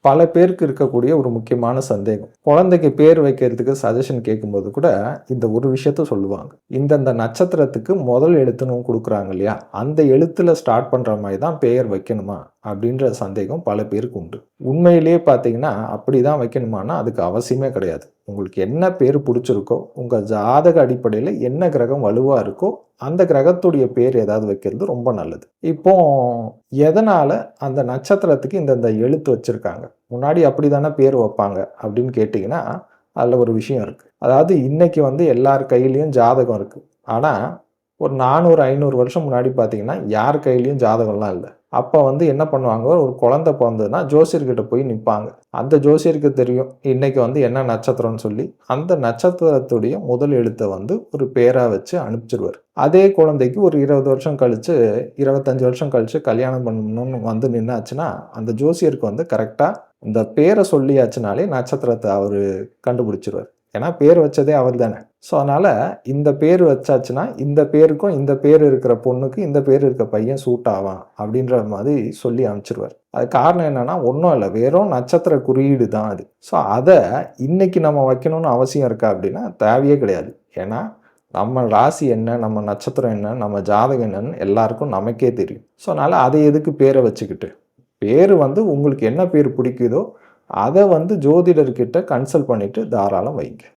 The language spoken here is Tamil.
பல பேருக்கு இருக்கக்கூடிய ஒரு முக்கியமான சந்தேகம். குழந்தைக்கு பேர் வைக்கிறதுக்கு சஜஷன் கேட்கும்போது கூட இந்த ஒரு விஷயத்த சொல்லுவாங்க. இந்தந்த நட்சத்திரத்துக்கு முதல் எழுத்துன்னு குடுக்குறாங்க இல்லையா? அந்த எழுத்துல ஸ்டார்ட் பண்ற மாரி தான் பெயர் வைக்கணுமா? அப்படின்ற சந்தேகம் பல பேருக்கு உண்டு. உண்மையிலேயே பார்த்தீங்கன்னா, அப்படிதான் வைக்கணுமான்னா, அதுக்கு அவசியமே கிடையாது. உங்களுக்கு என்ன பேரு புடிச்சிருக்கோ, உங்க ஜாதக அடிப்படையில என்ன கிரகம் வலுவா இருக்கோ, அந்த கிரகத்துடைய பேர் ஏதாவது வைக்கிறது ரொம்ப நல்லது. இப்போ எதனால அந்த நட்சத்திரத்துக்கு இந்தந்த எழுத்து வச்சிருக்காங்க? முன்னாடி அப்படித்தானே பேர் வைப்பாங்க அப்படின்னு கேட்டீங்கன்னா, அதுல ஒரு விஷயம் இருக்கு. அதாவது இன்னைக்கு வந்து எல்லார் கையிலயும் ஜாதகம் இருக்கு. ஆனா, ஒரு 400, 500 வருஷம் முன்னாடி பார்த்தீங்கன்னா, யார் கையிலயும் ஜாதகம்லாம் இல்ல. அப்ப வந்து என்ன பண்ணுவாங்க, ஒரு குழந்தை பொறந்ததுன்னா ஜோசியர்கிட்ட போய் நிப்பாங்க. அந்த ஜோசியருக்கு தெரியும், இன்னைக்கு வந்து என்ன நட்சத்திரம்னு சொல்லி, அந்த நட்சத்திரத்துடைய முதல் எழுத்த வந்து ஒரு பேரா வச்சு அனுப்பிச்சுருவாரு. அதே குழந்தைக்கு ஒரு 20 வருஷம் கழிச்சு, 25 வருஷம் கழிச்சு கல்யாணம் பண்ணணும்னு வந்து நின்னாச்சுன்னா, அந்த ஜோசியருக்கு வந்து கரெக்ட்டா இந்த பேர சொல்லியாச்சுனாலே நட்சத்திரத்த அவரு கண்டுபிடிச்சுருவாரு. ஏன்னா பேர் வச்சதே அவர் தானே. ஸோ, அதனால இந்த பேர் வச்சாச்சுன்னா, இந்த பேருக்கும் இந்த பேர் இருக்கிற பொண்ணுக்கு இந்த பேர் இருக்க பையன் சூட் ஆவான் அப்படின்ற மாதிரி சொல்லி அனுப்பிச்சுருவாரு. அதுக்கு காரணம் என்னன்னா, ஒண்ணும் இல்ல. வெறும் நட்சத்திர குறியீடு தான் அது. ஸோ, அத இன்னைக்கு நம்ம வைக்கணும்னு அவசியம் இருக்கா அப்படின்னா, தேவையே கிடையாது. ஏன்னா, நம்ம ராசி என்ன, நம்ம நட்சத்திரம் என்ன, நம்ம ஜாதகம் என்னன்னு எல்லாருக்கும் நமக்கே தெரியும். ஸோ, அதனால அதை எதுக்கு பேர வச்சுக்கிட்டு? பேரு வந்து உங்களுக்கு என்ன பேர் பிடிக்குதோ, அத வந்து ஜோதிடர்கிட்ட கன்சல்ட் பண்ணிட்டு தாராளம் வைங்க.